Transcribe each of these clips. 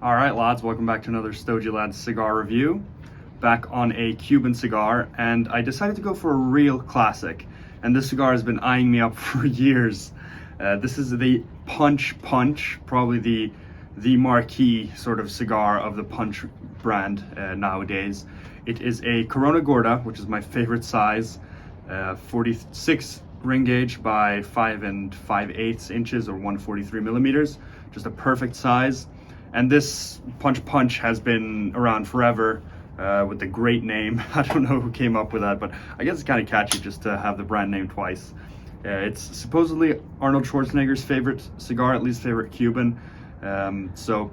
All right, lads, welcome back to another Stogie Lads cigar review. Back on a Cuban cigar, and I decided to go for a real classic. And this cigar has been eyeing me up for years. This is the Punch, probably the marquee sort of cigar of the Punch brand nowadays. It is a Corona Gorda, which is my favorite size, 46 ring gauge by 5 5/8 inches or 143 millimeters, just a perfect size. And this Punch has been around forever with the great name. I don't know who came up with that, but I guess it's kind of catchy just to have the brand name twice. It's supposedly Arnold Schwarzenegger's favorite cigar, at least favorite Cuban. So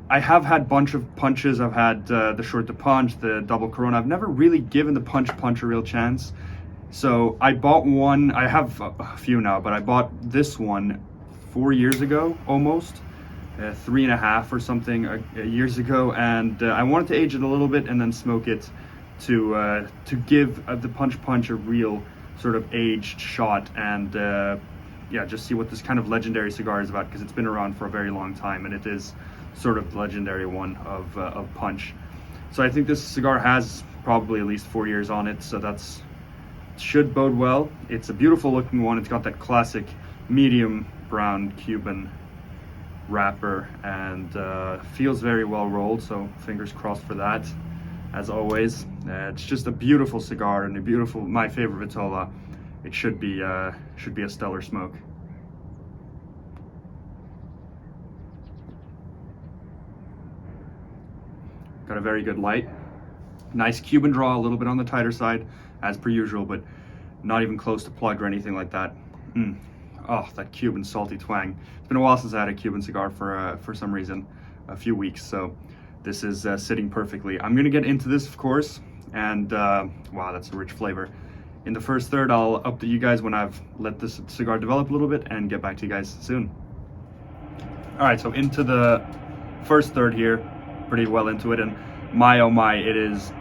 I have had a bunch of Punches. I've had the Short to Punch, the Double Corona. I've never really given the Punch a real chance. So I bought one. I have a few now, but I bought this one 4 years ago, almost. 3.5 or something years ago, and I wanted to age it a little bit and then smoke it to give the Punch a real sort of aged shot, and yeah, just see what this kind of legendary cigar is about, because it's been around for a very long time and it is sort of the legendary one of Punch. So I think this cigar has probably at least 4 years on it, so that's should bode well. It's a beautiful looking one. It's got that classic medium brown Cuban wrapper, and feels very well rolled, so fingers crossed for that, as always. It's just a beautiful cigar and a beautiful, my favorite Vitola. It should be a stellar smoke. Got a very good light, nice Cuban draw, a little bit on the tighter side as per usual, but not even close to plugged or anything like that. Oh, that Cuban salty twang. It's been a while since I had a Cuban cigar for some reason, a few weeks, so this is sitting perfectly. I'm gonna get into this, of course, and wow, that's a rich flavor. In the first third, I'll update you guys when I've let this cigar develop a little bit and get back to you guys soon. All right, so into the first third here, pretty well into it, and my oh my, it is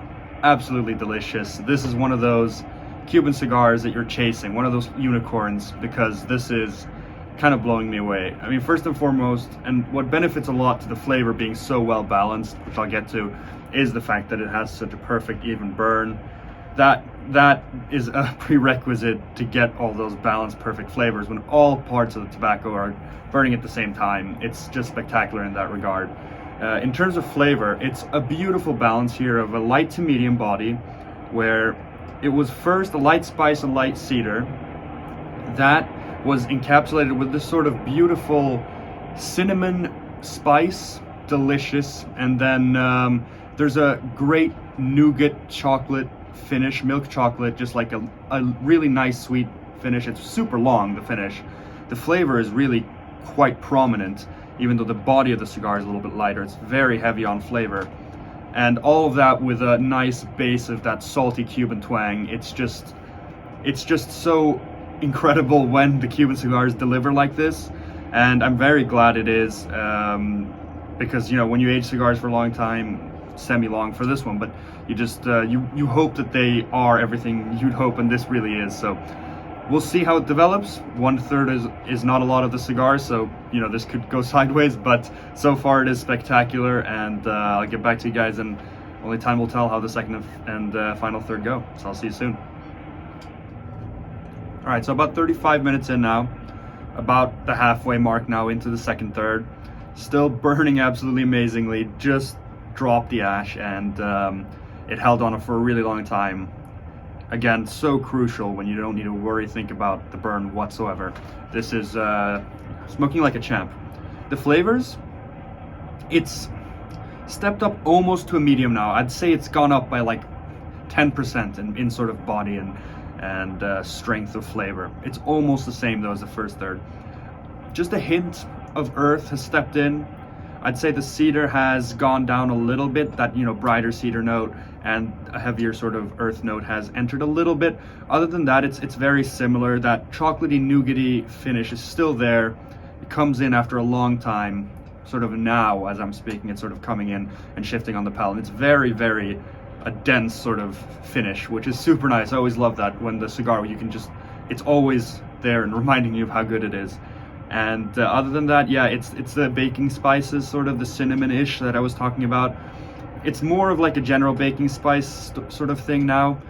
absolutely delicious. This is one of those Cuban cigars that you're chasing, one of those unicorns, because this is kind of blowing me away. I mean, first and foremost, and what benefits a lot to the flavor being so well balanced, which I'll get to, is the fact that it has such a perfect even burn. That is a prerequisite to get all those balanced perfect flavors. When all parts of the tobacco are burning at the same time, it's just spectacular in that regard. In terms of flavor, it's a beautiful balance here of a light to medium body, where it was first a light spice and light cedar that was encapsulated with this sort of beautiful cinnamon spice, delicious, and then there's a great nougat chocolate finish, milk chocolate, just like a really nice sweet finish. It's super long, the finish. The flavor is really quite prominent, even though the body of the cigar is a little bit lighter. It's very heavy on flavor. And all of that with a nice base of that salty Cuban twang. It's just so incredible when the Cuban cigars deliver like this, and I'm very glad it is, because, you know, when you age cigars for a long time, semi-long for this one, but you just you hope that they are everything you'd hope, and this really is. So we'll see how it develops. 1/3 is not a lot of the cigar, so, you know, this could go sideways, but so far it is spectacular, and I'll get back to you guys, and only time will tell how the second and final third go. So I'll see you soon. All right, so about 35 minutes in now, about the halfway mark now into the second third. Still burning absolutely amazingly, just dropped the ash, and it held on for a really long time. Again, so crucial when you don't need to think about the burn whatsoever. This is smoking like a champ. The flavors, it's stepped up almost to a medium now. I'd say it's gone up by like 10% in sort of body and strength of flavor. It's almost the same though as the first third. Just a hint of earth has stepped in. I'd say the cedar has gone down a little bit, that, you know, brighter cedar note, and a heavier sort of earth note has entered a little bit. Other than that, it's very similar. That chocolatey, nougaty finish is still there. It comes in after a long time, sort of now as I'm speaking, it's sort of coming in and shifting on the palate. It's very, very a dense sort of finish, which is super nice. I always love that when the cigar, you can just, it's always there and reminding you of how good it is. And other than that, yeah, it's the baking spices, sort of the cinnamon-ish that I was talking about. It's more of like a general baking spice sort of thing now,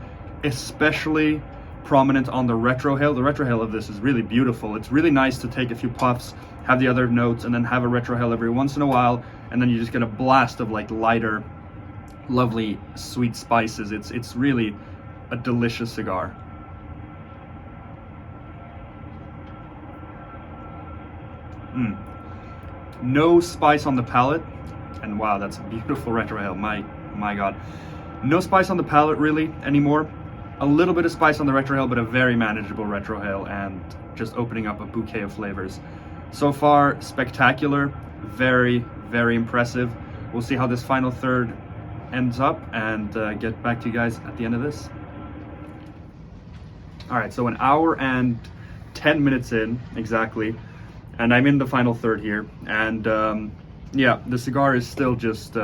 especially prominent on the retrohale. The retrohale of this is really beautiful. It's really nice to take a few puffs, have the other notes, and then have a retrohale every once in a while, and then you just get a blast of like lighter, lovely sweet spices. It's really a delicious cigar. No spice on the palate, and wow, that's a beautiful retrohale. My God, no spice on the palate really anymore. A little bit of spice on the retrohale, but a very manageable retrohale, and just opening up a bouquet of flavors. So far, spectacular, very, very impressive. We'll see how this final third ends up, and get back to you guys at the end of this. All right, so 1 hour and 10 minutes in exactly, and I'm in the final third here, and yeah, the cigar is still just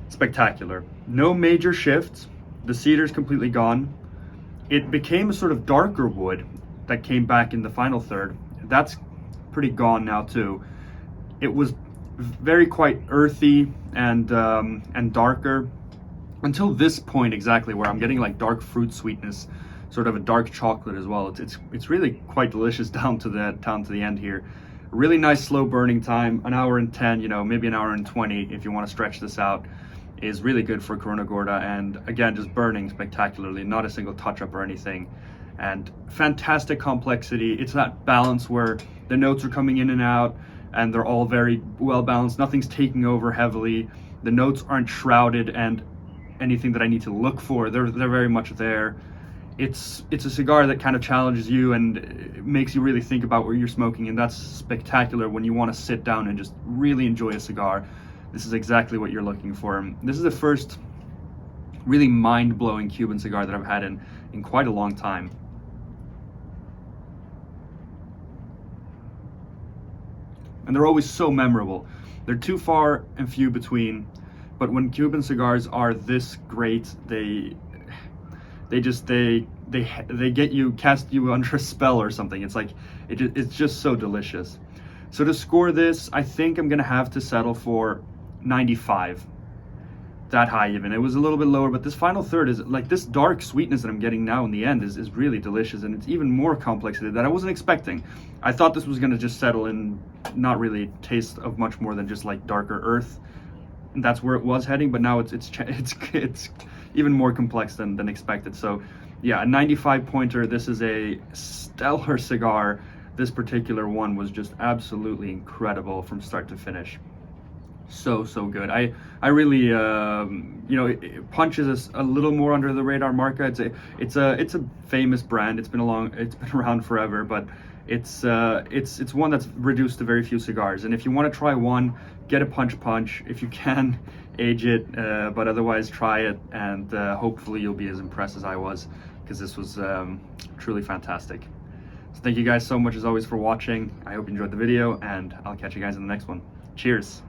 spectacular. No major shifts. The cedar's completely gone. It became a sort of darker wood that came back in the final third. That's pretty gone now too. It was very quite earthy and darker until this point exactly, where I'm getting like dark fruit sweetness, sort of a dark chocolate as well. It's really quite delicious down to the end here. Really nice slow burning time, 1 hour and 10, you know, maybe 1 hour and 20 if you want to stretch this out, is really good for Corona Gorda. And again, just burning spectacularly, not a single touch up or anything, and fantastic complexity. It's that balance where the notes are coming in and out and they're all very well balanced. Nothing's taking over heavily. The notes aren't shrouded and anything that I need to look for. They're very much there. It's a cigar that kind of challenges you and makes you really think about what you're smoking, and that's spectacular when you want to sit down and just really enjoy a cigar. This is exactly what you're looking for. This is the first really mind-blowing Cuban cigar that I've had in quite a long time. And they're always so memorable. They're too far and few between, but when Cuban cigars are this great, they get you, cast you under a spell or something. It's like it's just so delicious. So to score this, I think I'm gonna have to settle for 95. That high even. It was a little bit lower, but this final third is like this dark sweetness that I'm getting now in the end is really delicious, and it's even more complex that I wasn't expecting. I thought this was gonna just settle in, not really taste of much more than just like darker earth. And that's where it was heading, but now it's even more complex than expected. So yeah, a 95 pointer. This is a stellar cigar. This particular one was just absolutely incredible from start to finish. So good. I really you know, it punches a little more under the radar marca. It's a famous brand. It's been around forever, but it's one that's reduced to very few cigars. And if you want to try one, get a punch if you can, age it, but otherwise try it, and hopefully you'll be as impressed as I was, because this was truly fantastic. So thank you guys so much as always for watching. I hope you enjoyed the video, and I'll catch you guys in the next one. Cheers.